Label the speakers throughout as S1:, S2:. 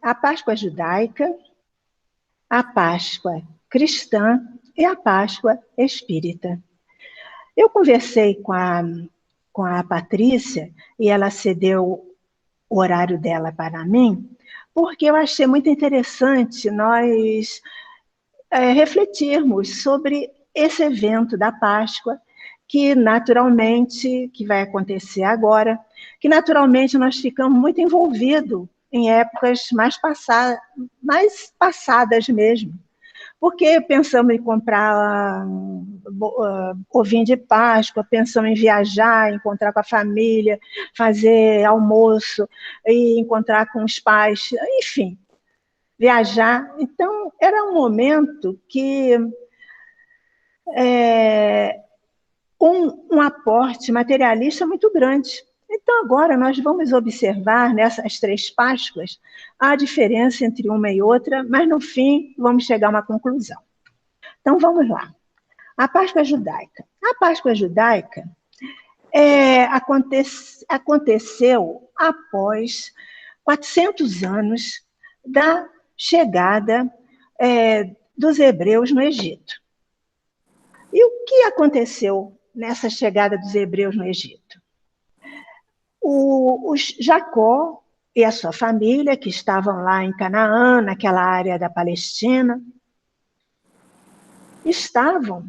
S1: a Páscoa judaica, a Páscoa cristã e a Páscoa espírita. Eu conversei com a Patrícia e ela cedeu o horário dela para mim, porque eu achei muito interessante nós refletirmos sobre esse evento da Páscoa, que naturalmente, que vai acontecer agora, que naturalmente nós ficamos muito envolvidos em épocas mais passadas mesmo. Porque pensamos em comprar ovinho de Páscoa, pensamos em viajar, encontrar com a família, fazer almoço, e encontrar com os pais, enfim, viajar. Então, era um momento que um aporte materialista muito grande. Então, agora nós vamos observar nessas 3 Páscoas a diferença entre uma e outra, mas no fim vamos chegar a uma conclusão. Então, vamos lá. A Páscoa judaica. A Páscoa judaica aconteceu após 400 anos da chegada dos hebreus no Egito. E o que aconteceu nessa chegada dos hebreus no Egito? O Jacó e a sua família, que estavam lá em Canaã, naquela área da Palestina, estavam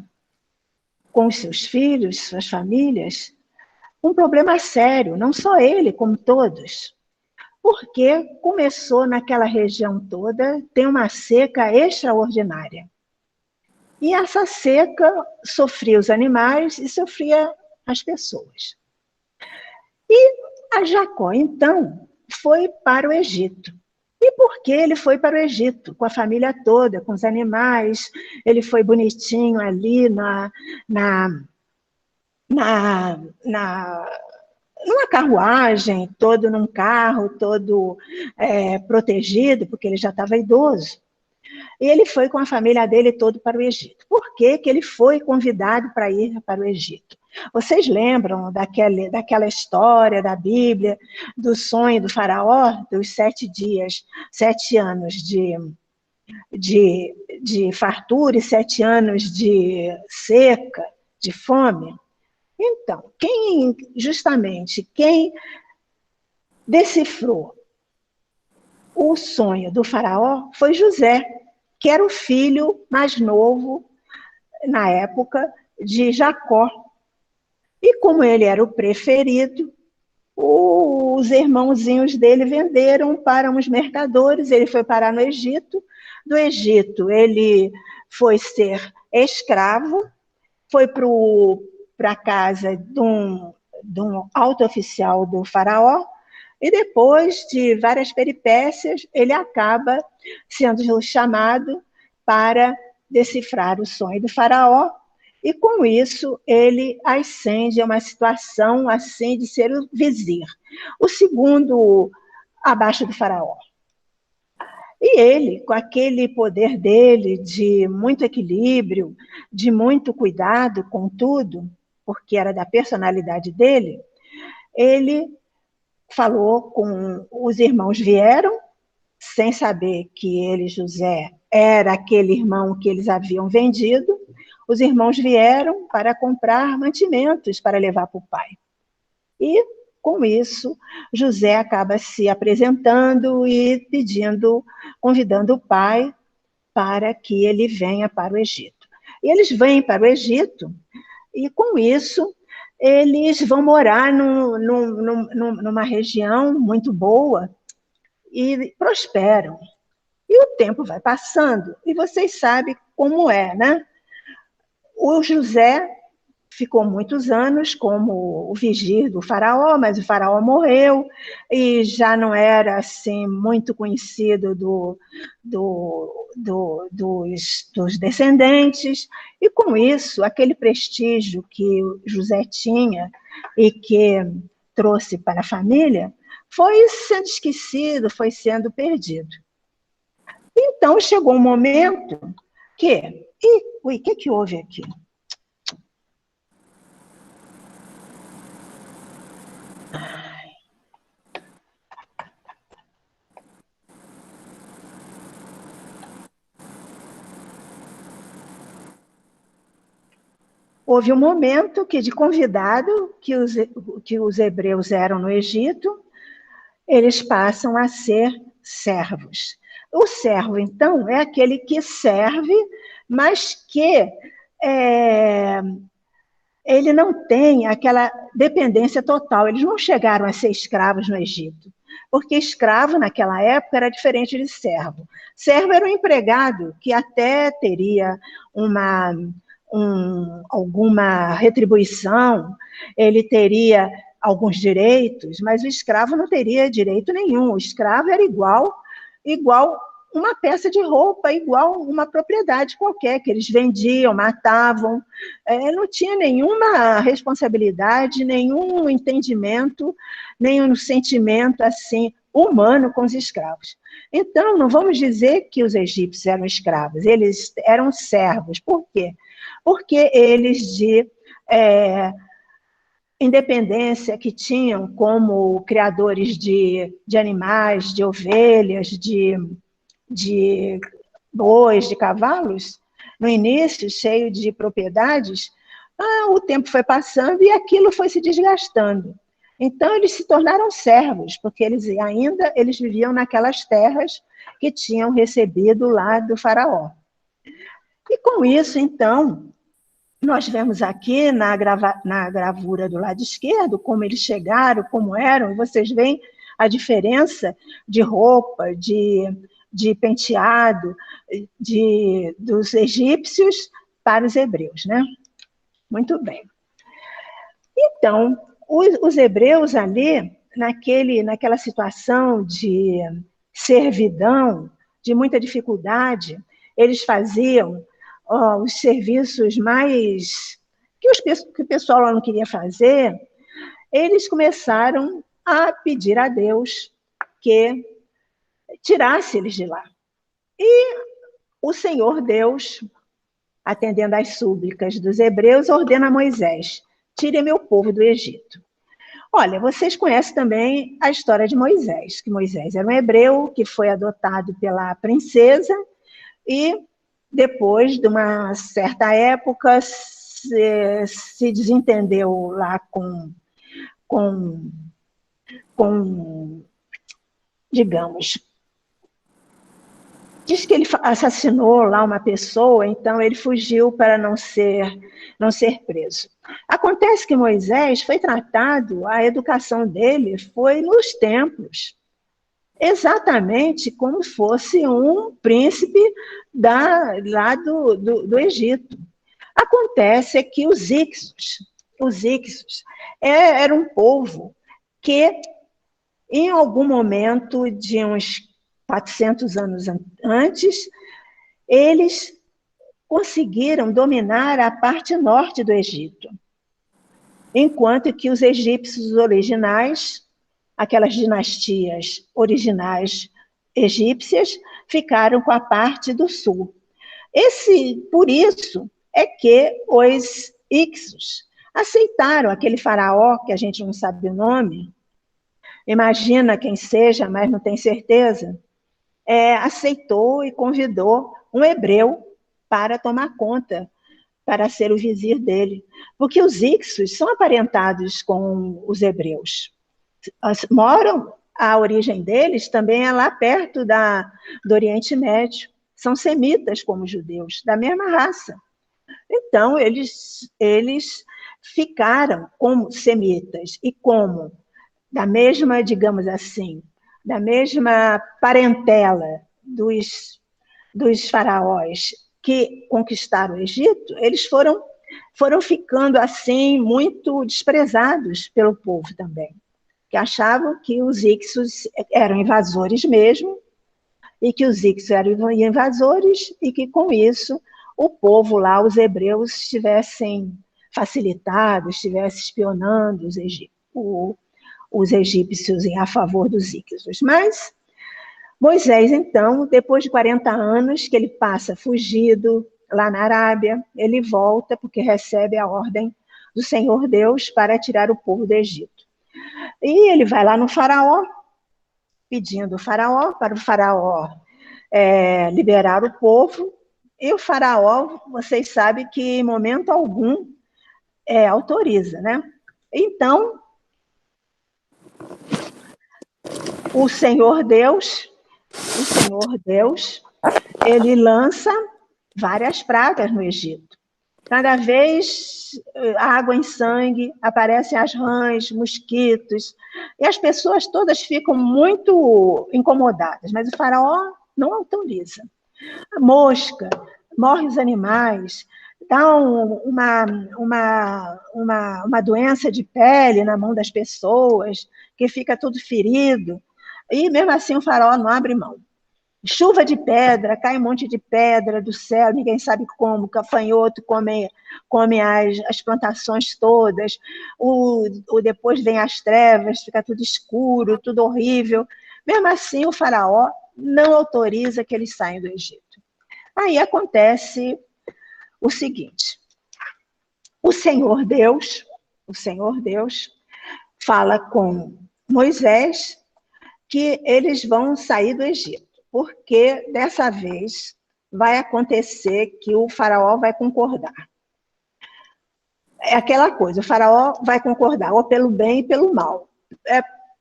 S1: com os seus filhos, suas famílias, um problema sério, não só ele, como todos. Porque começou naquela região toda, tem uma seca extraordinária. E essa seca sofria os animais e sofria as pessoas. E a Jacó, então, foi para o Egito. E por que ele foi para o Egito? Com a família toda, com os animais, ele foi bonitinho ali numa carruagem, todo num carro, todo protegido, porque ele já estava idoso. E ele foi com a família dele todo para o Egito. Por que que ele foi convidado para ir para o Egito? Vocês lembram daquela história da Bíblia, do sonho do faraó, dos 7 dias, 7 anos de fartura e 7 anos de seca, de fome? Então, justamente quem decifrou o sonho do faraó foi José, que era o filho mais novo, na época, de Jacó. E como ele era o preferido, os irmãozinhos dele venderam para uns mercadores, ele foi parar no Egito. Do Egito, ele foi ser escravo, foi para a casa de um alto oficial do faraó, e depois de várias peripécias, ele acaba sendo chamado para decifrar o sonho do faraó, e com isso ele ascende a uma situação assim de ser o vizir, o segundo abaixo do faraó. E ele, com aquele poder dele de muito equilíbrio, de muito cuidado com tudo, porque era da personalidade dele, ele falou com os irmãos, vieram, sem saber que ele, José, era aquele irmão que eles haviam vendido. Os irmãos vieram para comprar mantimentos para levar para o pai. E, com isso, José acaba se apresentando e convidando o pai para que ele venha para o Egito. E eles vêm para o Egito, e com isso eles vão morar numa região muito boa e prosperam. E o tempo vai passando, e vocês sabem como é, né? O José ficou muitos anos como o vigir do faraó, mas o faraó morreu e já não era assim muito conhecido dos descendentes. E com isso, aquele prestígio que o José tinha e que trouxe para a família foi sendo esquecido, foi sendo perdido. Então chegou um momento que... o que houve aqui? houve um momento que, de convidado que os hebreus eram no Egito, eles passam a ser servos. O servo, então, é aquele que serve, mas que ele não tem aquela dependência total. Eles não chegaram a ser escravos no Egito, porque escravo, naquela época, era diferente de servo. Servo era um empregado que até teria alguma retribuição, ele teria alguns direitos, mas o escravo não teria direito nenhum. O escravo era igual uma peça de roupa, igual uma propriedade qualquer, que eles vendiam, matavam. Não tinha nenhuma responsabilidade, nenhum entendimento, nenhum sentimento assim humano com os escravos. Então, não vamos dizer que os egípcios eram escravos, eles eram servos. Por quê? Porque eles, de independência que tinham como criadores de animais, de ovelhas, de bois, de cavalos, no início, cheio de propriedades, o tempo foi passando e aquilo foi se desgastando. Então, eles se tornaram servos, porque eles viviam naquelas terras que tinham recebido lá do faraó. E com isso, então, nós vemos aqui na gravura do lado esquerdo como eles chegaram, como eram, e vocês veem a diferença de roupa, de penteado dos egípcios para os hebreus, né? Muito bem. Então, os hebreus ali, naquela situação de servidão, de muita dificuldade, eles faziam os serviços mais que o pessoal lá não queria fazer. Eles começaram a pedir a Deus que tirasse eles de lá. E o Senhor Deus, atendendo às súplicas dos hebreus, ordena a Moisés: tire meu povo do Egito. Olha, vocês conhecem também a história de Moisés, que Moisés era um hebreu que foi adotado pela princesa e depois de uma certa época se desentendeu lá digamos, diz que ele assassinou lá uma pessoa, então ele fugiu para não ser preso. Acontece que Moisés foi tratado, a educação dele foi nos templos, exatamente como fosse um príncipe lá do Egito. Acontece que os Ixos era um povo que, em algum momento de uns 400 anos antes, eles conseguiram dominar a parte norte do Egito, enquanto que os egípcios originais, aquelas dinastias originais egípcias, ficaram com a parte do sul. Por isso é que os Ixos aceitaram aquele faraó, que a gente não sabe o nome, imagina quem seja, mas não tem certeza, aceitou e convidou um hebreu para tomar conta, para ser o vizir dele. Porque os Ixos são aparentados com os hebreus. A origem deles também é lá perto do Oriente Médio. São semitas como judeus, da mesma raça. Então, eles ficaram como semitas e como da mesma, digamos assim, da mesma parentela dos faraós que conquistaram o Egito, eles foram ficando assim muito desprezados pelo povo também, que achavam que os Ixos eram invasores mesmo, e que os Ixos eram invasores, e que com isso o povo lá, os hebreus, estivessem facilitados, estivessem espionando os egípcios a favor dos Ixos. Mas Moisés, então, depois de 40 anos que ele passa fugido lá na Arábia, ele volta porque recebe a ordem do Senhor Deus para tirar o povo do Egito. E ele vai lá no faraó, pedindo para o faraó liberar o povo. E o faraó, vocês sabem que em momento algum autoriza, né? Então, o Senhor Deus, ele lança várias pragas no Egito. Cada vez água em sangue, aparecem as rãs, mosquitos, e as pessoas todas ficam muito incomodadas, mas o faraó não autoriza. A mosca, morre os animais, dá uma doença de pele na mão das pessoas, que fica tudo ferido, e mesmo assim o faraó não abre mão. Chuva de pedra, cai um monte de pedra do céu, ninguém sabe como, gafanhoto come as plantações todas, depois vem as trevas, fica tudo escuro, tudo horrível. Mesmo assim, o faraó não autoriza que eles saiam do Egito. Aí acontece o seguinte, o Senhor Deus fala com Moisés que eles vão sair do Egito, porque dessa vez vai acontecer que o faraó vai concordar. É aquela coisa, o faraó vai concordar ou pelo bem e pelo mal.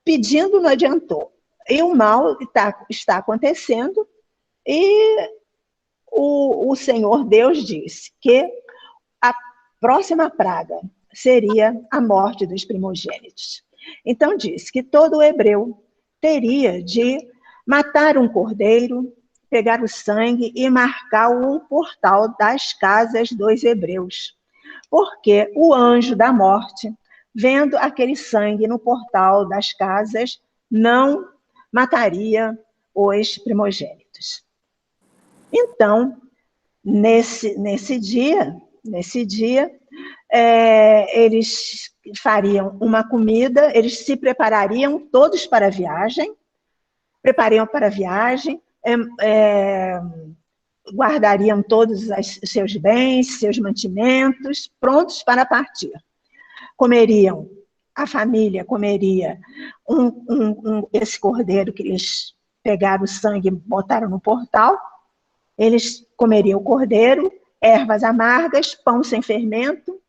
S1: Pedindo não adiantou. E o mal está acontecendo, e o Senhor Deus disse que a próxima praga seria a morte dos primogênitos. Então disse que todo hebreu teria de matar um cordeiro, pegar o sangue e marcar o portal das casas dos hebreus. Porque o anjo da morte, vendo aquele sangue no portal das casas, não mataria os primogênitos. Então, nesse dia, eles fariam uma comida, eles se preparariam todos para a viagem, guardariam todos os seus bens, seus mantimentos, prontos para partir. A família comeria esse cordeiro que eles pegaram o sangue e botaram no portal, eles comeriam o cordeiro, ervas amargas, pão sem fermento,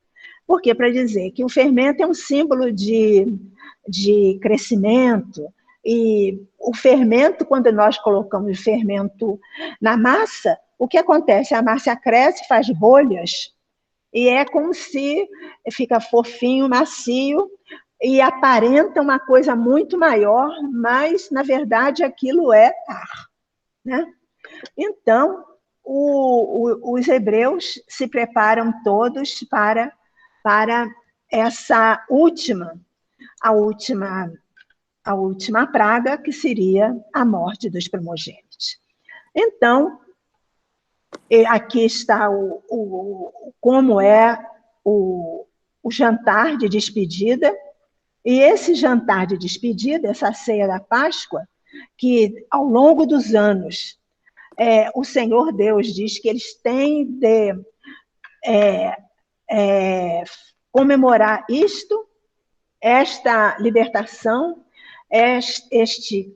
S1: porque para dizer que o fermento é um símbolo de crescimento, e o fermento, quando nós colocamos o fermento na massa, o que acontece? A massa cresce, faz bolhas, e é como se fica fofinho, macio, e aparenta uma coisa muito maior, mas, na verdade, aquilo é ar, né? Então, os hebreus se preparam todos para essa a última praga, que seria a morte dos primogênitos. Então, aqui está como é o jantar de despedida, e esse jantar de despedida, essa ceia da Páscoa, que ao longo dos anos, o Senhor Deus diz que eles têm de comemorar esta libertação, este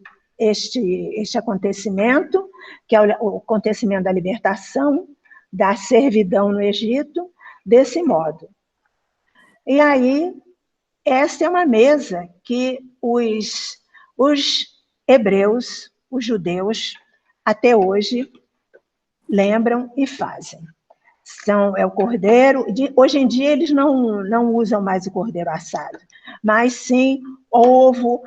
S1: acontecimento, que é o acontecimento da libertação, da servidão no Egito, desse modo. E aí, essa é uma mesa que os hebreus, os judeus, até hoje, lembram e fazem. É o cordeiro. Hoje em dia, eles não usam mais o cordeiro assado, mas sim ovo,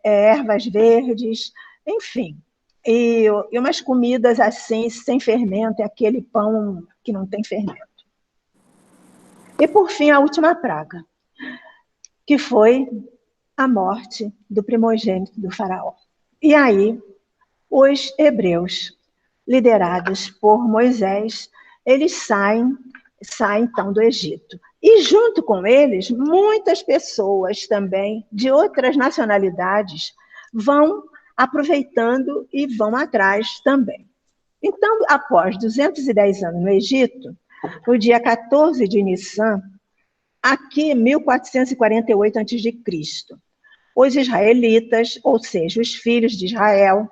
S1: ervas verdes, enfim. E umas comidas assim, sem fermento, é aquele pão que não tem fermento. E, por fim, a última praga, que foi a morte do primogênito do faraó. E aí, os hebreus, liderados por Moisés, eles saem então do Egito. E junto com eles, muitas pessoas também de outras nacionalidades vão aproveitando e vão atrás também. Então, após 210 anos no Egito, no dia 14 de Nissan, aqui 1448 a.C., os israelitas, ou seja, os filhos de Israel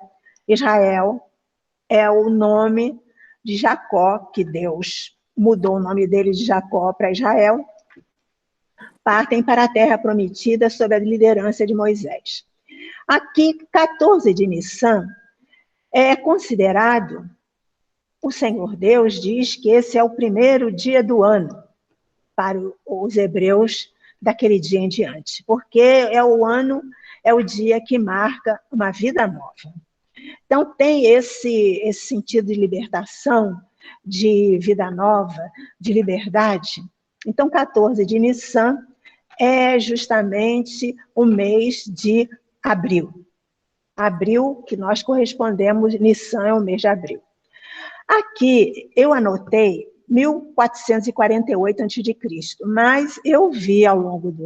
S1: é o nome de Jacó, que Deus mudou o nome dele de Jacó para Israel. partem para a terra prometida sob a liderança de Moisés. Aqui, 14 de Nissan é considerado, o Senhor Deus diz que esse é o primeiro dia do ano para os hebreus daquele dia em diante, porque é o ano, é o dia que marca uma vida nova. Então, tem esse sentido de libertação, de vida nova, de liberdade. Então, 14 de Nissan é justamente o mês de abril. Abril, que nós correspondemos, Nissan é o mês de abril. Aqui, eu anotei 1448 a.C., mas eu vi ao longo de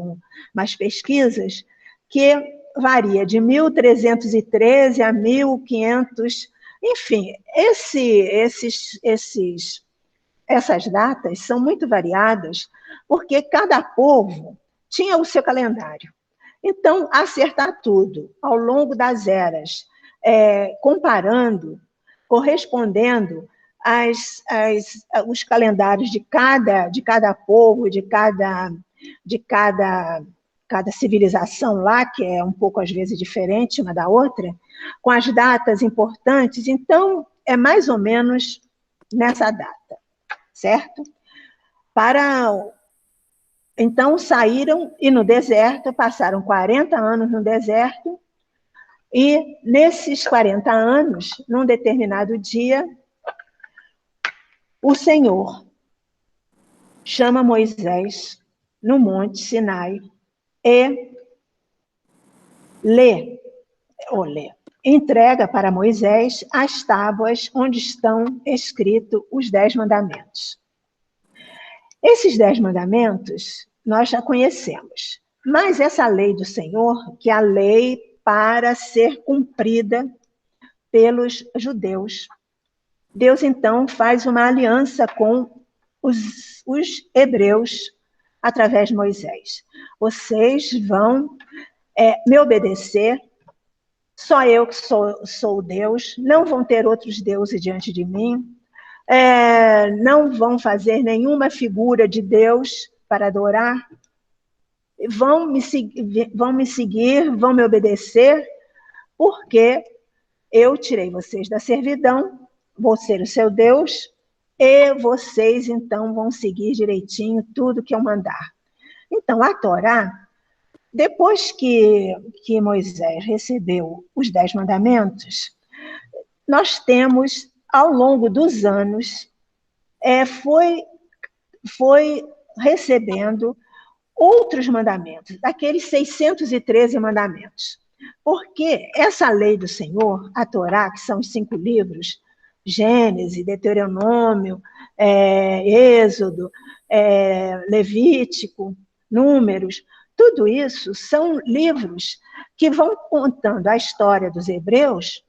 S1: umas pesquisas que varia de 1313 a 1500, enfim, essas datas são muito variadas, porque cada povo tinha o seu calendário. Então, acertar tudo ao longo das eras, comparando, correspondendo os calendários de cada povo, de cada civilização lá, que é um pouco, às vezes, diferente uma da outra, com as datas importantes. Então, é mais ou menos nessa data, certo? Então, saíram e no deserto, passaram 40 anos no deserto, e nesses 40 anos, num determinado dia, o Senhor chama Moisés no Monte Sinai e entrega para Moisés as tábuas onde estão escritos os 10 mandamentos. Esses 10 mandamentos nós já conhecemos, mas essa lei do Senhor, que é a lei para ser cumprida pelos judeus, Deus então faz uma aliança com os hebreus através de Moisés. Vocês vão me obedecer, só eu que sou Deus, não vão ter outros deuses diante de mim, não vão fazer nenhuma figura de Deus para adorar, vão me seguir, vão me obedecer, porque eu tirei vocês da servidão, vou ser o seu Deus, e vocês, então, vão seguir direitinho tudo que eu mandar. Então, a Torá, depois que Moisés recebeu os 10 mandamentos, nós temos, ao longo dos anos, foi recebendo outros mandamentos, daqueles 613 mandamentos. Porque essa lei do Senhor, a Torá, que são os 5 livros, Gênesis, Deuteronômio, Êxodo, Levítico, Números, tudo isso são livros que vão contando a história dos hebreus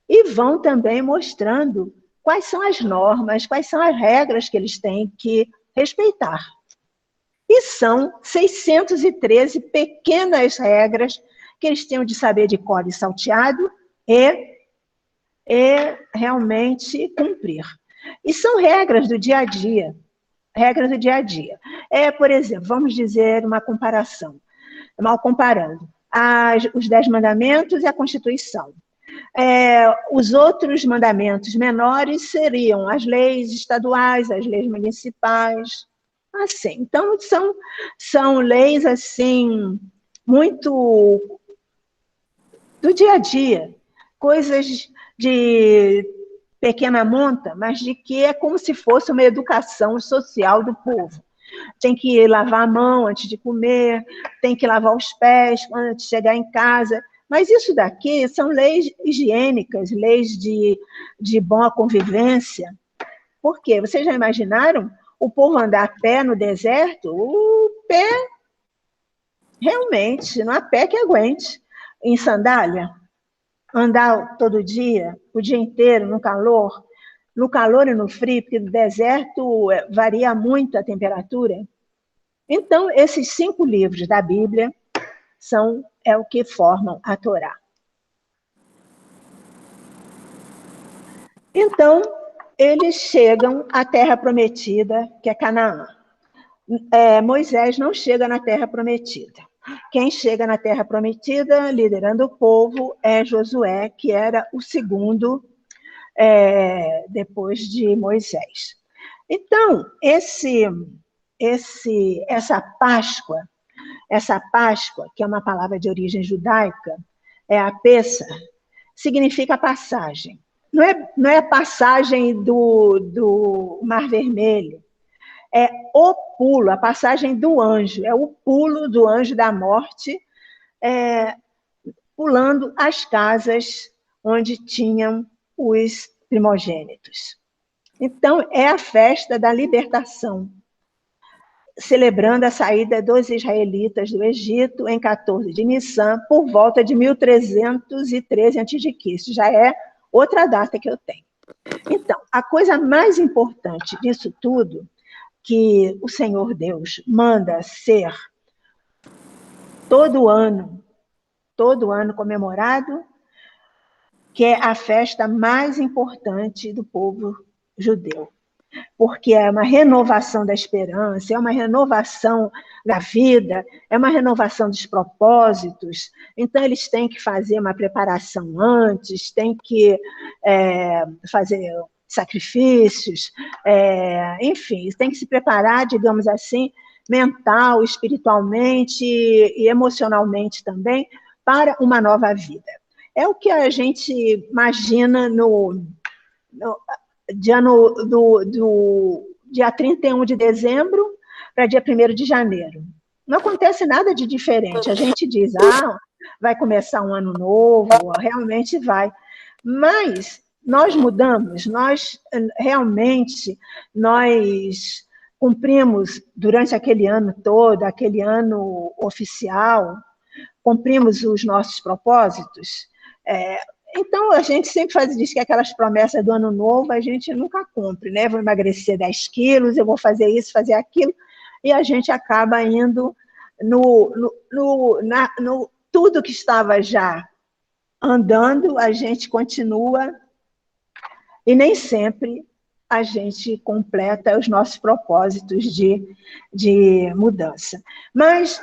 S1: e vão também mostrando quais são as normas, quais são as regras que eles têm que respeitar. E são 613 pequenas regras que eles tinham de saber de cor e salteado e realmente cumprir. E são regras do dia a dia. Regras do dia a dia. Por exemplo, vamos dizer uma comparação, mal comparando, os 10 mandamentos e a Constituição. Os outros mandamentos menores seriam as leis estaduais, as leis municipais, assim. Então, são leis, assim, muito do dia a dia, coisas de pequena monta, mas de que é como se fosse uma educação social do povo. Tem que lavar a mão antes de comer, tem que lavar os pés antes de chegar em casa. Mas isso daqui são leis higiênicas, leis de boa convivência. Por quê? Vocês já imaginaram o povo andar a pé no deserto? O pé, realmente, não há pé que aguente. Em sandália, andar todo dia, o dia inteiro, no calor e no frio, porque no deserto varia muito a temperatura. Então, esses 5 livros da Bíblia é o que formam a Torá. Então, eles chegam à terra prometida, que é Canaã. Moisés não chega na Terra Prometida. Quem chega na Terra Prometida, liderando o povo, é Josué, que era o segundo depois de Moisés. Então, essa Páscoa, que é uma palavra de origem judaica, é a Pessa, significa passagem. Não é a passagem do Mar Vermelho, é o pulo, a passagem do anjo, é o pulo do anjo da morte, pulando as casas onde tinham os primogênitos. Então, é a festa da libertação, celebrando a saída dos israelitas do Egito em 14 de Nissan, por volta de 1313 a.C. Já é outra data que eu tenho. Então, a coisa mais importante disso tudo, que o Senhor Deus manda ser todo ano comemorado, que é a festa mais importante do povo judeu. Porque é uma renovação da esperança, é uma renovação da vida, é uma renovação dos propósitos. Então, eles têm que fazer uma preparação antes, têm que fazer sacrifícios, enfim, têm que se preparar, digamos assim, mental, espiritualmente e emocionalmente também, para uma nova vida. É o que a gente imagina no dia 31 de dezembro para dia 1º de janeiro. Não acontece nada de diferente. A gente diz, vai começar um ano novo, realmente vai. Mas nós mudamos, nós cumprimos durante aquele ano todo, aquele ano oficial, cumprimos os nossos propósitos. Então, a gente sempre diz que aquelas promessas do ano novo a gente nunca cumpre, né? Vou emagrecer 10 quilos, eu vou fazer isso, fazer aquilo, e a gente acaba indo no tudo que estava já andando, a gente continua, e nem sempre a gente completa os nossos propósitos de mudança. Mas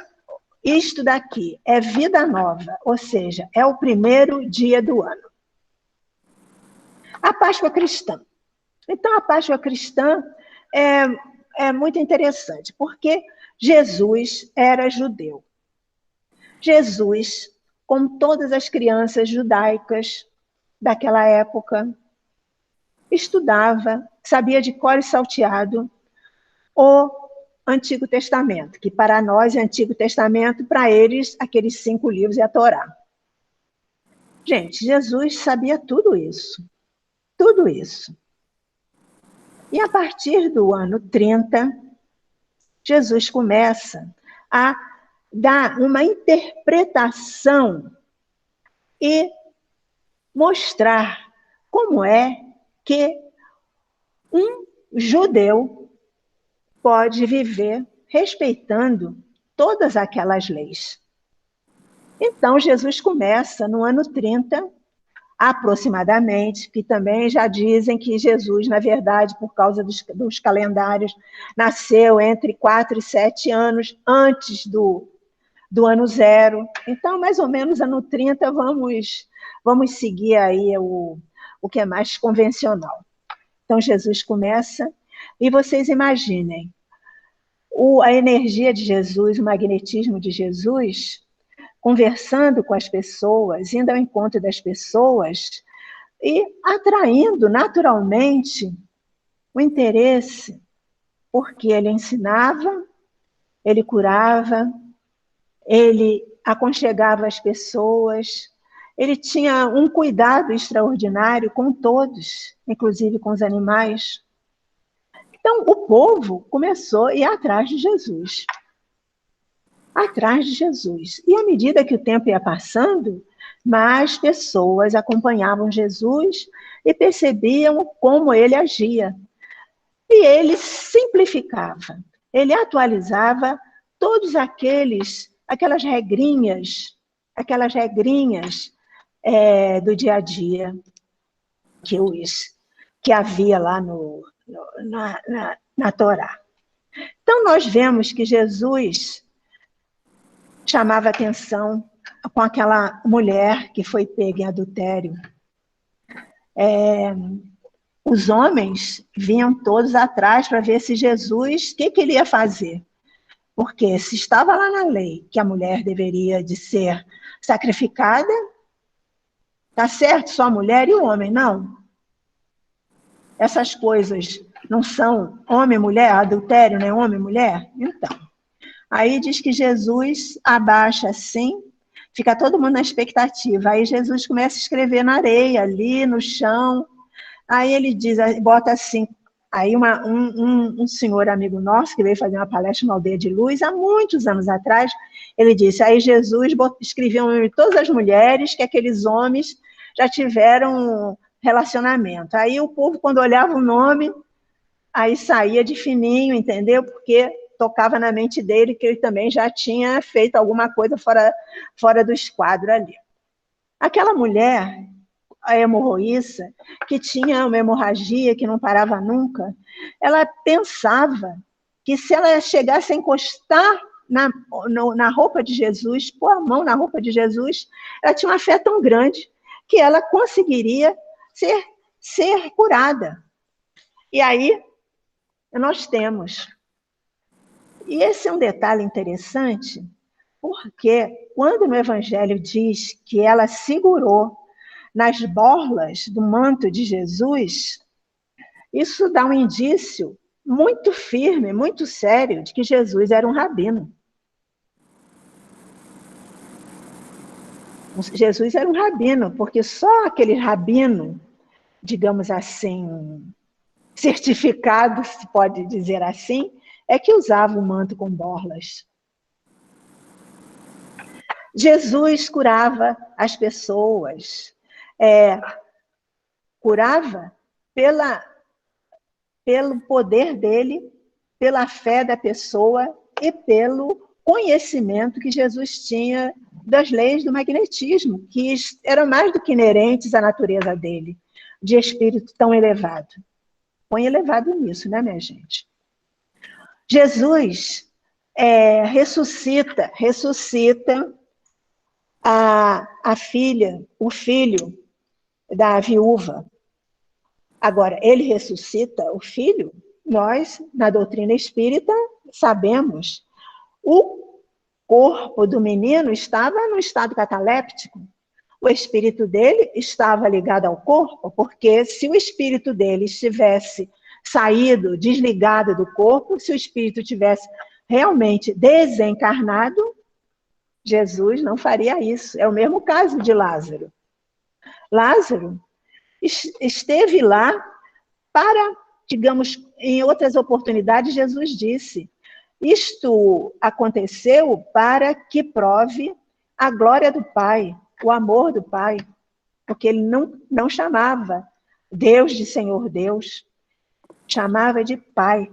S1: isto daqui é vida nova, ou seja, é o primeiro dia do ano. A Páscoa cristã. Então, a Páscoa cristã é muito interessante, porque Jesus era judeu. Jesus, como todas as crianças judaicas daquela época, estudava, sabia de cor e salteado o Antigo Testamento, que para nós é Antigo Testamento, para eles, aqueles 5 livros e a Torá. Gente, Jesus sabia tudo isso. Tudo isso. E a partir do ano 30, Jesus começa a dar uma interpretação e mostrar como é que um judeu pode viver respeitando todas aquelas leis. Então, Jesus começa no ano 30, aproximadamente, que também já dizem que Jesus, na verdade, por causa dos calendários, nasceu entre 4 e 7 anos antes do ano 0. Então, mais ou menos, ano 30, vamos seguir aí o que é mais convencional. Então, Jesus começa, e vocês imaginem, a energia de Jesus, o magnetismo de Jesus, conversando com as pessoas, indo ao encontro das pessoas e atraindo naturalmente o interesse, porque ele ensinava, ele curava, ele aconchegava as pessoas, ele tinha um cuidado extraordinário com todos, inclusive com os animais. Então, o povo começou a ir atrás de Jesus. Atrás de Jesus. E à medida que o tempo ia passando, mais pessoas acompanhavam Jesus e percebiam como ele agia. E ele simplificava, ele atualizava todos aquelas regrinhas do dia a dia que havia lá na Torá. Então, nós vemos que Jesus chamava atenção com aquela mulher que foi pega em adultério. Os homens vinham todos atrás para ver se Jesus, o que ele ia fazer. Porque se estava lá na lei que a mulher deveria de ser sacrificada, tá certo, só a mulher e o homem, não. Essas coisas não são homem e mulher, adultério não é homem e mulher? Então, aí diz que Jesus abaixa assim, fica todo mundo na expectativa. Aí Jesus começa a escrever na areia, ali no chão. Aí ele diz, bota assim, aí um senhor amigo nosso, que veio fazer uma palestra na Aldeia de Luz, há muitos anos atrás, ele disse, aí Jesus escrevia o nome de todas as mulheres, que aqueles homens já tiveram relacionamento. Aí o povo, quando olhava o nome, aí saía de fininho, entendeu? Porque tocava na mente dele que ele também já tinha feito alguma coisa fora do esquadro ali. Aquela mulher, a hemorroíça, que tinha uma hemorragia que não parava nunca, ela pensava que se ela chegasse a encostar na roupa de Jesus, pôr a mão na roupa de Jesus, ela tinha uma fé tão grande que ela conseguiria ser curada. E aí, nós temos. E esse é um detalhe interessante, porque quando no Evangelho diz que ela segurou nas borlas do manto de Jesus, isso dá um indício muito firme, muito sério, de que Jesus era um rabino. Jesus era um rabino, porque só aquele rabino, digamos assim, certificado, se pode dizer assim, é que usava o manto com borlas. Jesus curava as pessoas, curava pelo poder dele, pela fé da pessoa e pelo conhecimento que Jesus tinha das leis do magnetismo, que eram mais do que inerentes à natureza dele, de espírito tão elevado. Põe elevado nisso, né, minha gente? Jesus ressuscita a filha, o filho da viúva. Agora, ele ressuscita o filho, nós, na doutrina espírita, sabemos. O corpo do menino estava no estado cataléptico. O espírito dele estava ligado ao corpo, porque se o espírito dele estivesse saído, desligado do corpo, se o espírito tivesse realmente desencarnado, Jesus não faria isso. É o mesmo caso de Lázaro. Lázaro esteve lá para, digamos, em outras oportunidades, Jesus disse, isto aconteceu para que prove a glória do Pai, o amor do Pai, porque ele não chamava Deus de Senhor Deus, chamava de Pai.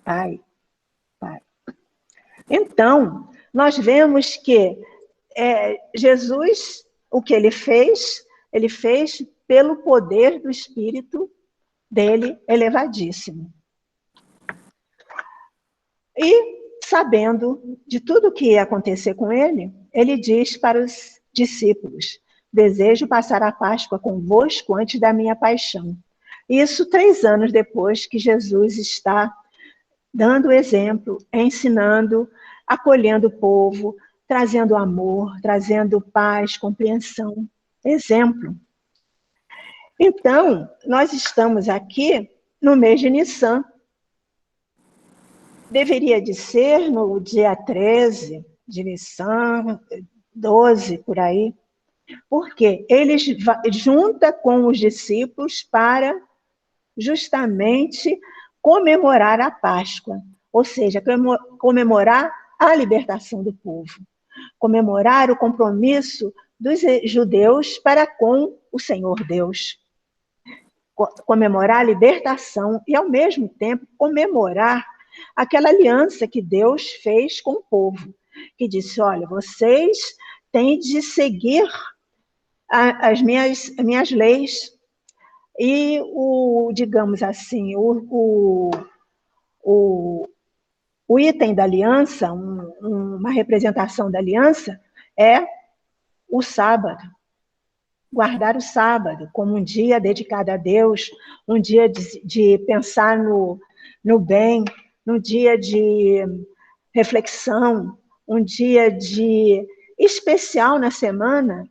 S1: Pai, Pai. Então, nós vemos que Jesus, o que ele fez pelo poder do Espírito dele elevadíssimo. E, sabendo de tudo o que ia acontecer com ele, ele diz para os discípulos, desejo passar a Páscoa convosco antes da minha paixão. Isso 3 anos depois que Jesus está dando exemplo, ensinando, acolhendo o povo, trazendo amor, trazendo paz, compreensão, exemplo. Então, nós estamos aqui no mês de Nissan. Deveria de ser no dia 13 de Nissan, 12, por aí, porque ele junta com os discípulos para justamente comemorar a Páscoa, ou seja, comemorar a libertação do povo, comemorar o compromisso dos judeus para com o Senhor Deus, comemorar a libertação e, ao mesmo tempo, comemorar aquela aliança que Deus fez com o povo, que disse, olha, vocês têm de seguir as minhas leis. E digamos assim, O item da aliança, uma representação da aliança, é o sábado. Guardar o sábado como um dia dedicado a Deus, um dia de pensar no bem, um dia de reflexão, um dia de especial na semana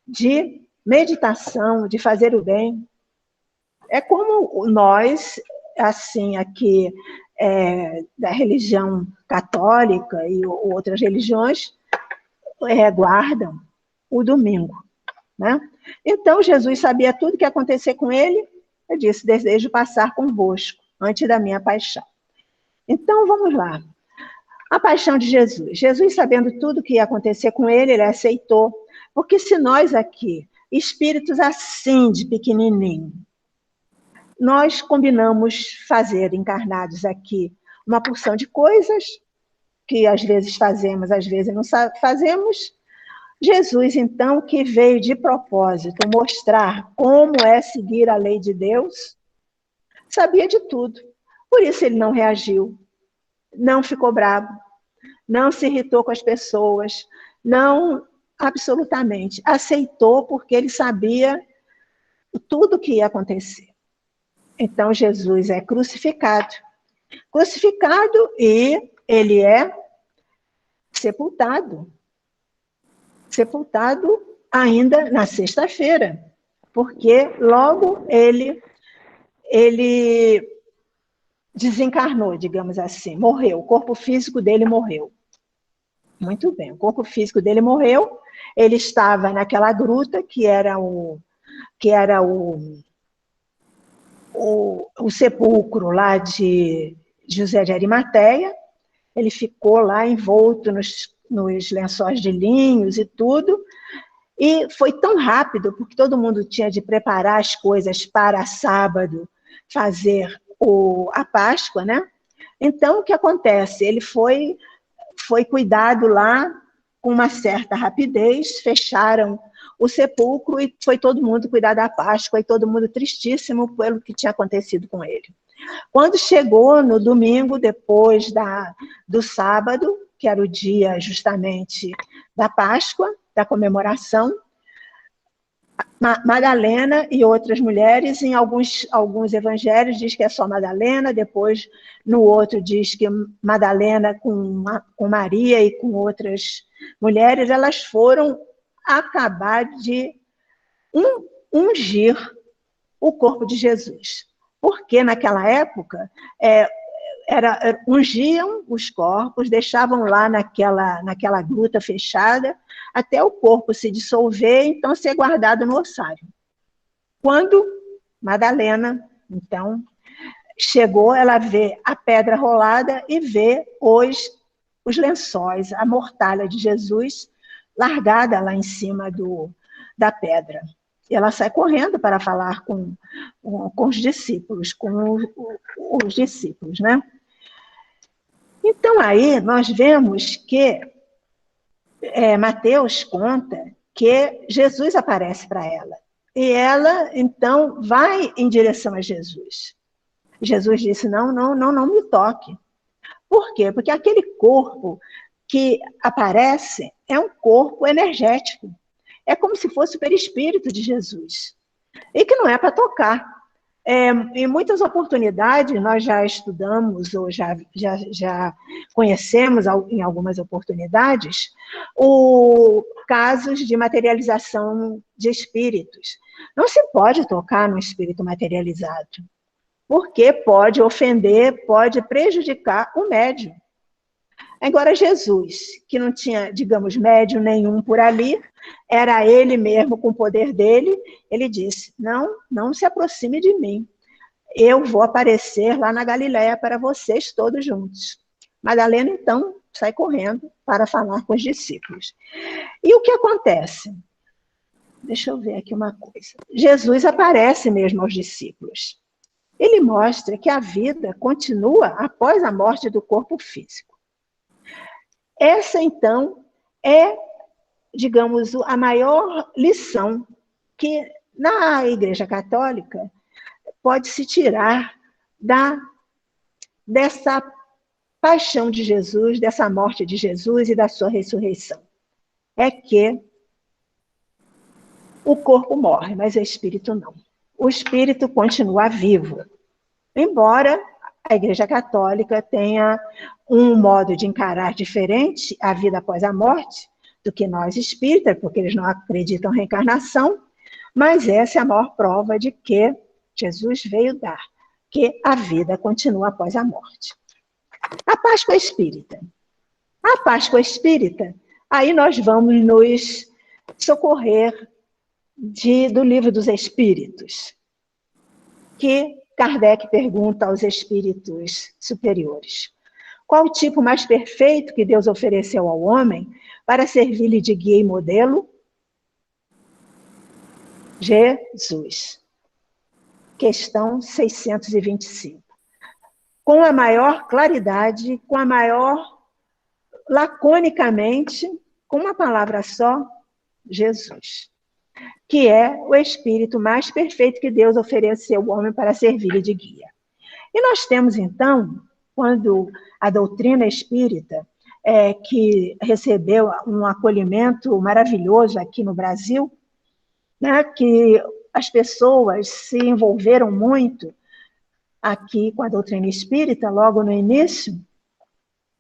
S1: de meditação, de fazer o bem. É como nós, assim, aqui da religião católica e outras religiões, guardam o domingo, né? Então, Jesus sabia tudo que ia acontecer com ele. Ele disse: desejo passar convosco antes da minha paixão. Então, vamos lá. A paixão de Jesus. Jesus, sabendo tudo que ia acontecer com ele, ele aceitou. Porque se nós aqui, espíritos assim de pequenininho, nós combinamos fazer encarnados aqui uma porção de coisas que às vezes fazemos, às vezes não fazemos. Jesus, então, que veio de propósito mostrar como é seguir a lei de Deus, sabia de tudo. Por isso ele não reagiu, não ficou bravo, não se irritou com as pessoas, não, absolutamente, aceitou porque ele sabia tudo o que ia acontecer. Então, Jesus é crucificado. Crucificado e ele é sepultado. Sepultado ainda na sexta-feira, porque logo ele desencarnou, digamos assim, morreu, o corpo físico dele morreu. Muito bem, o corpo físico dele morreu, ele estava naquela gruta que era o sepulcro lá de José de Arimateia. Ele ficou lá envolto nos lençóis de linhos e tudo, e foi tão rápido, porque todo mundo tinha de preparar as coisas para sábado, fazer a Páscoa, né? Então, o que acontece? Ele foi cuidado lá com uma certa rapidez, fecharam o sepulcro e foi todo mundo cuidar da Páscoa, e todo mundo tristíssimo pelo que tinha acontecido com ele. Quando chegou no domingo, depois do sábado, que era o dia justamente da Páscoa, da comemoração, Madalena e outras mulheres, em alguns evangelhos diz que é só Madalena, depois no outro diz que Madalena com Maria e com outras mulheres, elas foram acabar de ungir o corpo de Jesus. Porque naquela época ungiam os corpos, deixavam lá naquela gruta fechada, até o corpo se dissolver, então ser guardado no ossário. Quando Madalena, então, chegou, ela vê a pedra rolada e vê os lençóis, a mortalha de Jesus largada lá em cima da pedra. E ela sai correndo para falar com os discípulos, né? Então, aí, nós vemos que Mateus conta que Jesus aparece para ela. E ela, então, vai em direção a Jesus. Jesus disse: não me toque. Por quê? Porque aquele corpo que aparece é um corpo energético. É como se fosse o perispírito de Jesus. E que não é para tocar. Em muitas oportunidades, nós já estudamos ou já conhecemos em algumas oportunidades casos de materialização de espíritos. Não se pode tocar no espírito materializado, porque pode ofender, pode prejudicar o médium. Agora, Jesus, que não tinha, digamos, médium nenhum por ali, era ele mesmo com o poder dele, ele disse: não se aproxime de mim, eu vou aparecer lá na Galileia para vocês todos juntos. Madalena, então, sai correndo para falar com os discípulos. E o que acontece? Deixa eu ver aqui uma coisa. Jesus aparece mesmo aos discípulos. Ele mostra que a vida continua após a morte do corpo físico. Essa, então, é, digamos, a maior lição que na Igreja Católica pode se tirar dessa paixão de Jesus, dessa morte de Jesus e da sua ressurreição? É que o corpo morre, mas o espírito não. O espírito continua vivo. Embora a Igreja Católica tenha um modo de encarar diferente a vida após a morte do que nós espíritas, porque eles não acreditam em reencarnação, mas essa é a maior prova de que Jesus veio dar, que a vida continua após a morte. A Páscoa Espírita. A Páscoa Espírita, aí nós vamos nos socorrer do Livro dos Espíritos, que Kardec pergunta aos espíritos superiores: qual o tipo mais perfeito que Deus ofereceu ao homem para servir-lhe de guia e modelo? Jesus. Questão 625. Com a maior claridade, com a maior laconicamente, com uma palavra só, Jesus, que é o espírito mais perfeito que Deus ofereceu ao homem para servir-lhe de guia. E nós temos, então, quando a doutrina espírita, que recebeu um acolhimento maravilhoso aqui no Brasil, né, que as pessoas se envolveram muito aqui com a doutrina espírita, logo no início,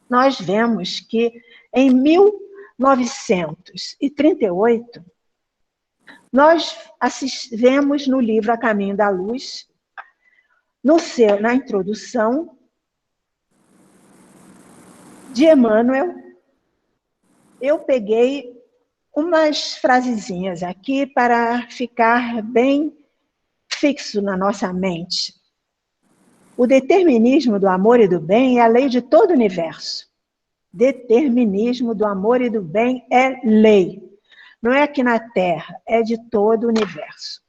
S1: nós vemos que em 1938, nós vemos no livro A Caminho da Luz, na introdução de Emmanuel, eu peguei umas frasezinhas aqui para ficar bem fixo na nossa mente. O determinismo do amor e do bem é a lei de todo o universo. Determinismo do amor e do bem é lei. Não é aqui na Terra, é de todo o universo.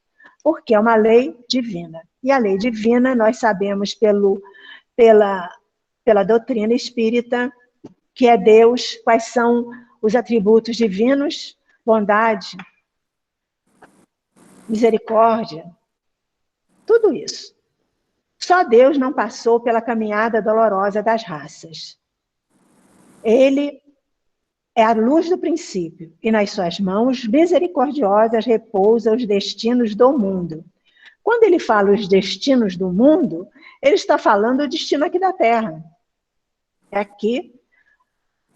S1: Porque é uma lei divina. E a lei divina, nós sabemos pela doutrina espírita, que é Deus, quais são os atributos divinos: bondade, misericórdia, tudo isso. Só Deus não passou pela caminhada dolorosa das raças. Ele é a luz do princípio, e nas suas mãos misericordiosas repousam os destinos do mundo. Quando ele fala os destinos do mundo, ele está falando o destino aqui da Terra. Aqui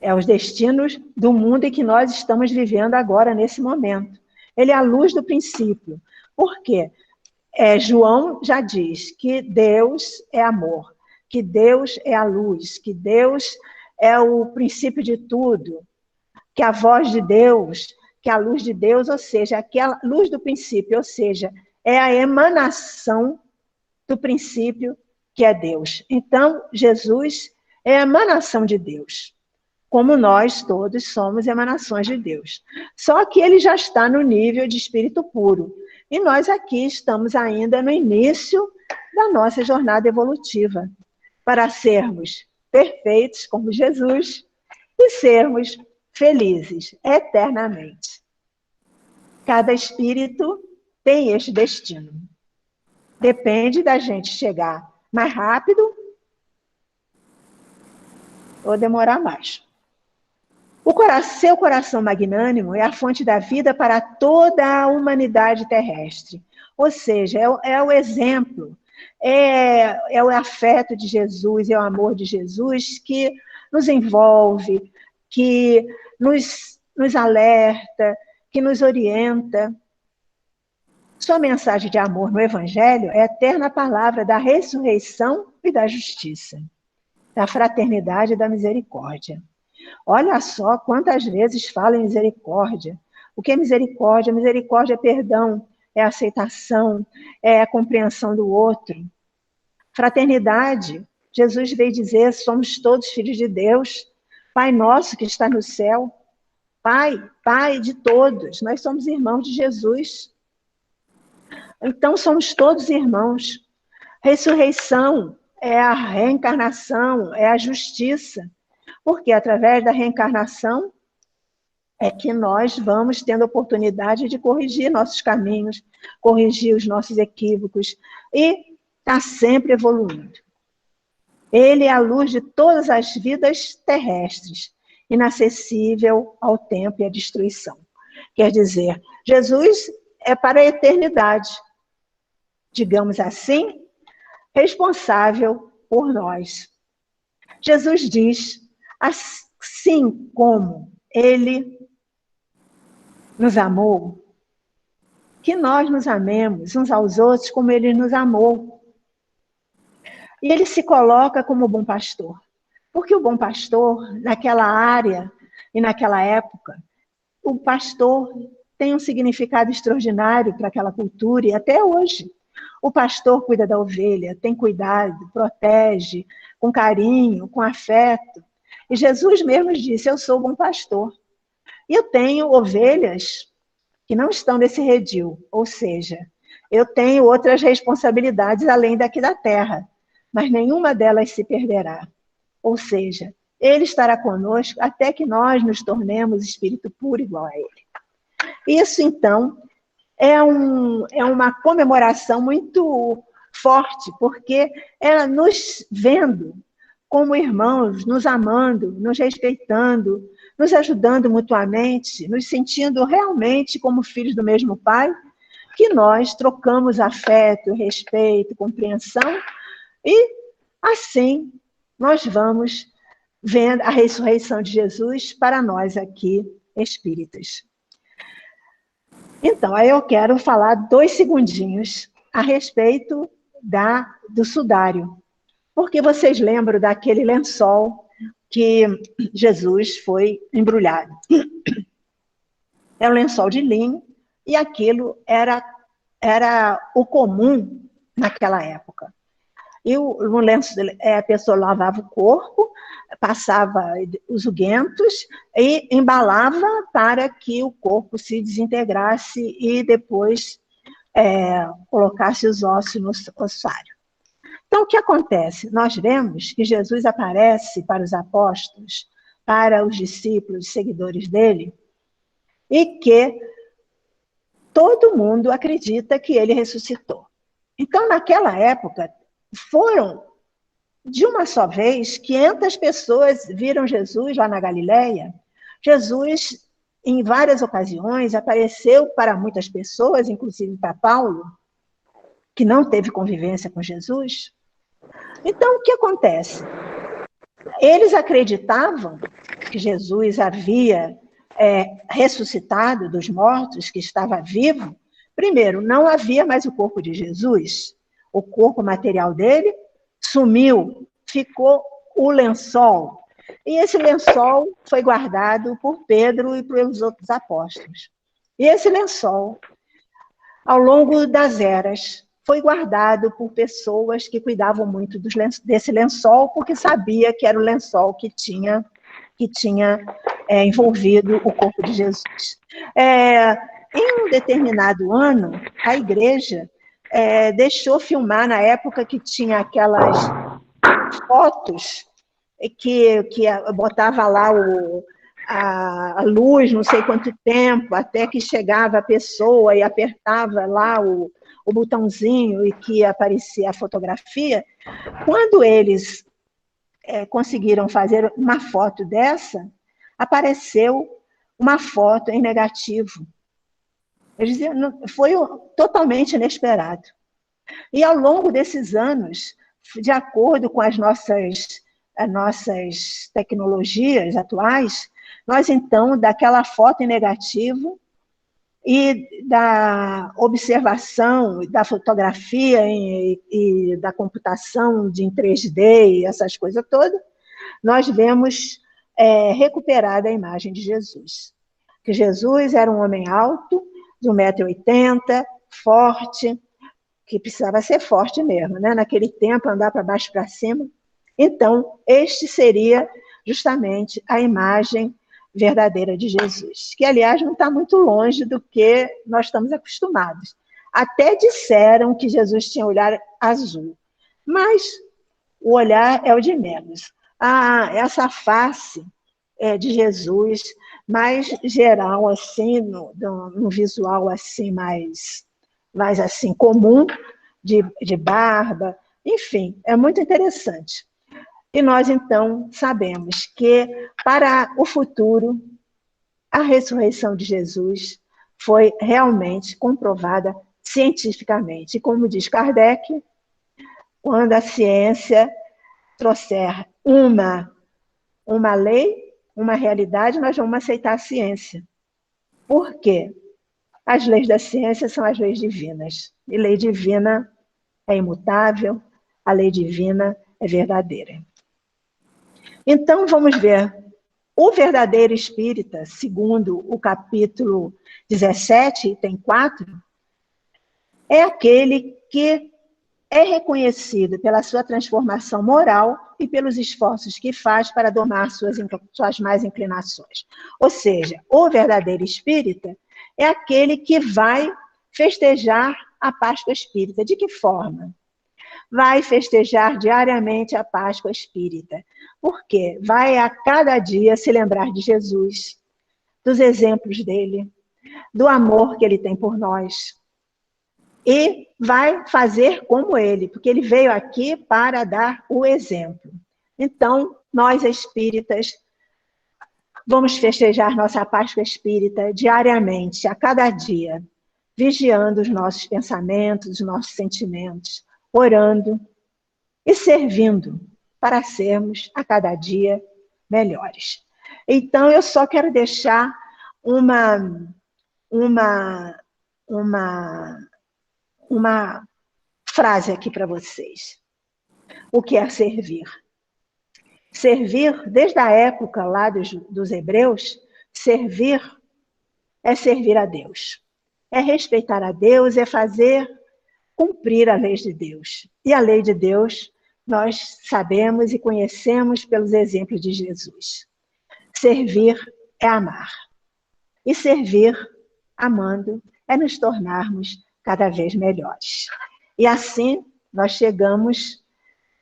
S1: é os destinos do mundo em que nós estamos vivendo agora, nesse momento. Ele é a luz do princípio. Por quê? João já diz que Deus é amor, que Deus é a luz, que Deus é o princípio de tudo, que a voz de Deus, que a luz de Deus, ou seja, aquela luz do princípio, ou seja, é a emanação do princípio que é Deus. Então, Jesus é a emanação de Deus, como nós todos somos emanações de Deus. Só que ele já está no nível de espírito puro. E nós aqui estamos ainda no início da nossa jornada evolutiva, para sermos perfeitos como Jesus e sermos felizes eternamente. Cada espírito tem este destino. Depende da gente chegar mais rápido ou demorar mais. Seu coração magnânimo é a fonte da vida para toda a humanidade terrestre. Ou seja, é o exemplo, é o afeto de Jesus, é o amor de Jesus que nos envolve, que nos alerta, que nos orienta. Sua mensagem de amor no Evangelho é a eterna palavra da ressurreição e da justiça, da fraternidade e da misericórdia. Olha só quantas vezes fala em misericórdia. O que é misericórdia? Misericórdia é perdão, é aceitação, é a compreensão do outro. Fraternidade, Jesus veio dizer, somos todos filhos de Deus. Pai nosso que está no céu. Pai de todos. Nós somos irmãos de Jesus. Então, somos todos irmãos. Ressurreição é a reencarnação, é a justiça. Porque através da reencarnação é que nós vamos tendo a oportunidade de corrigir nossos caminhos, corrigir os nossos equívocos e estar sempre evoluindo. Ele é a luz de todas as vidas terrestres, inacessível ao tempo e à destruição. Quer dizer, Jesus é para a eternidade, digamos assim, responsável por nós. Jesus diz, assim como ele nos amou, que nós nos amemos uns aos outros como ele nos amou. E ele se coloca como bom pastor. Porque o bom pastor, naquela área e naquela época, o pastor tem um significado extraordinário para aquela cultura e até hoje. O pastor cuida da ovelha, tem cuidado, protege, com carinho, com afeto. E Jesus mesmo disse, eu sou o bom pastor. E eu tenho ovelhas que não estão nesse redil, ou seja, eu tenho outras responsabilidades além daqui da terra, mas nenhuma delas se perderá. Ou seja, ele estará conosco até que nós nos tornemos espírito puro igual a ele. Isso, então, é uma comemoração muito forte, porque ela nos vendo como irmãos, nos amando, nos respeitando, nos ajudando mutuamente, nos sentindo realmente como filhos do mesmo Pai, que nós trocamos afeto, respeito, compreensão, e assim nós vamos vendo a ressurreição de Jesus para nós aqui, espíritas. Então, aí eu quero falar 2 segundinhos a respeito do sudário. Porque vocês lembram daquele lençol que Jesus foi embrulhado. É um lençol de linho, e aquilo era o comum naquela época. E no lenço, a pessoa lavava o corpo, passava os unguentos e embalava para que o corpo se desintegrasse e depois colocasse os ossos no ossário. Então, o que acontece? Nós vemos que Jesus aparece para os apóstolos, para os discípulos, seguidores dele, e que todo mundo acredita que ele ressuscitou. Então, naquela época, foram, de uma só vez, 500 pessoas viram Jesus lá na Galileia. Jesus, em várias ocasiões, apareceu para muitas pessoas, inclusive para Paulo, que não teve convivência com Jesus. Então, o que acontece? Eles acreditavam que Jesus havia ressuscitado dos mortos, que estava vivo. Primeiro, não havia mais o corpo de Jesus. O corpo material dele sumiu, ficou o lençol. E esse lençol foi guardado por Pedro e pelos outros apóstolos. E esse lençol, ao longo das eras, foi guardado por pessoas que cuidavam muito desse lençol, porque sabia que era o lençol que tinha envolvido o corpo de Jesus. Em um determinado ano, a igreja deixou filmar, na época que tinha aquelas fotos que botava lá a luz, não sei quanto tempo, até que chegava a pessoa e apertava lá o botãozinho e que aparecia a fotografia. Quando eles conseguiram fazer uma foto dessa, apareceu uma foto em negativo. Eles diziam, foi totalmente inesperado. E ao longo desses anos, de acordo com as nossas tecnologias atuais, nós então, daquela foto em negativo e da observação, da fotografia e da computação em 3D e essas coisas todas, nós vemos recuperada a imagem de Jesus. Que Jesus era um homem alto, de 1,80 m, forte, que precisava ser forte mesmo, né? Naquele tempo, andar para baixo e para cima. Então, este seria justamente a imagem verdadeira de Jesus, que, aliás, não está muito longe do que nós estamos acostumados. Até disseram que Jesus tinha olhar azul, mas o olhar é o de menos. Essa face de Jesus, mais geral, assim, no visual assim, mais assim, comum, de barba, enfim, é muito interessante. E nós, então, sabemos que, para o futuro, a ressurreição de Jesus foi realmente comprovada cientificamente. E como diz Kardec, quando a ciência trouxer uma lei, uma realidade, nós vamos aceitar a ciência. Por quê? As leis da ciência são as leis divinas. E lei divina é imutável, a lei divina é verdadeira. Então, vamos ver. O verdadeiro espírita, segundo o capítulo 17, item 4, é aquele que é reconhecido pela sua transformação moral e pelos esforços que faz para domar suas más inclinações. Ou seja, o verdadeiro espírita é aquele que vai festejar a Páscoa espírita. De que forma? Vai festejar diariamente a Páscoa espírita. Por quê? Vai a cada dia se lembrar de Jesus, dos exemplos dele, do amor que ele tem por nós. E vai fazer como ele, porque ele veio aqui para dar o exemplo. Então, nós espíritas vamos festejar nossa Páscoa espírita diariamente, a cada dia, vigiando os nossos pensamentos, os nossos sentimentos, orando e servindo para sermos a cada dia melhores. Então, eu só quero deixar uma frase aqui para vocês. O que é servir? Servir, desde a época lá dos hebreus, servir é servir a Deus. É respeitar a Deus, é fazer cumprir a lei de Deus. E a lei de Deus nós sabemos e conhecemos pelos exemplos de Jesus. Servir é amar. E servir, amando, é nos tornarmos cada vez melhores. E assim, nós chegamos,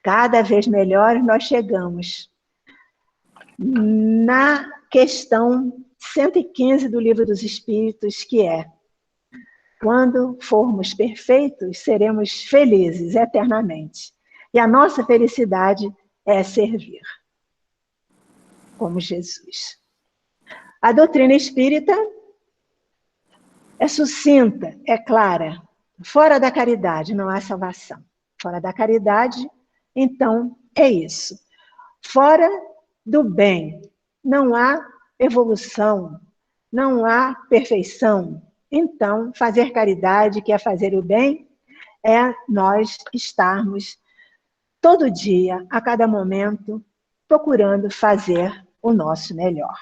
S1: cada vez melhores, nós chegamos na questão 115 do Livro dos Espíritos, que é: quando formos perfeitos, seremos felizes eternamente. E a nossa felicidade é servir, como Jesus. A doutrina espírita é sucinta, é clara. Fora da caridade não há salvação. Fora da caridade, então, é isso. Fora do bem, não há evolução, não há perfeição. Então, fazer caridade, que é fazer o bem, é nós estarmos todo dia, a cada momento, procurando fazer o nosso melhor.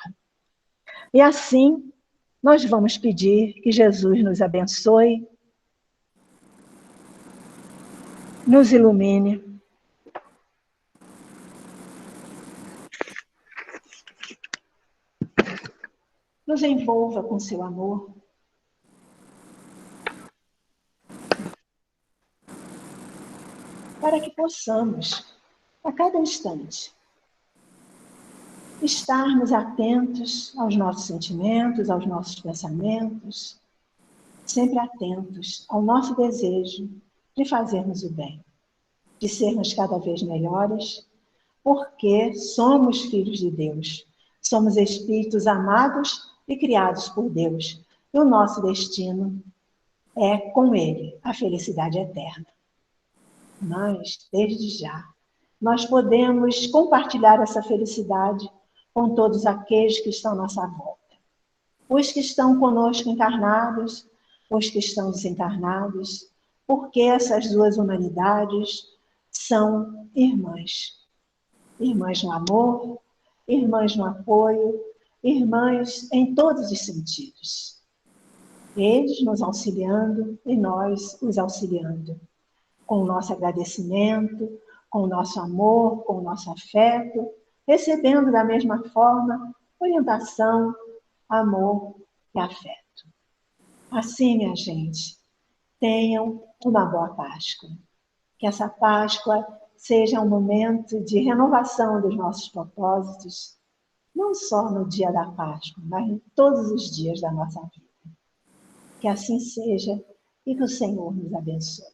S1: E assim, nós vamos pedir que Jesus nos abençoe, nos ilumine, nos envolva com seu amor, para que possamos, a cada instante, estarmos atentos aos nossos sentimentos, aos nossos pensamentos, sempre atentos ao nosso desejo de fazermos o bem, de sermos cada vez melhores, porque somos filhos de Deus, somos espíritos amados e criados por Deus, e o nosso destino é com Ele, a felicidade eterna. Mas, desde já, nós podemos compartilhar essa felicidade com todos aqueles que estão à nossa volta. Os que estão conosco encarnados, os que estão desencarnados, porque essas duas humanidades são irmãs. Irmãs no amor, irmãs no apoio, irmãs em todos os sentidos. Eles nos auxiliando e nós os auxiliando, com o nosso agradecimento, com o nosso amor, com o nosso afeto, recebendo da mesma forma orientação, amor e afeto. Assim, minha gente, tenham uma boa Páscoa. Que essa Páscoa seja um momento de renovação dos nossos propósitos, não só no dia da Páscoa, mas em todos os dias da nossa vida. Que assim seja e que o Senhor nos abençoe.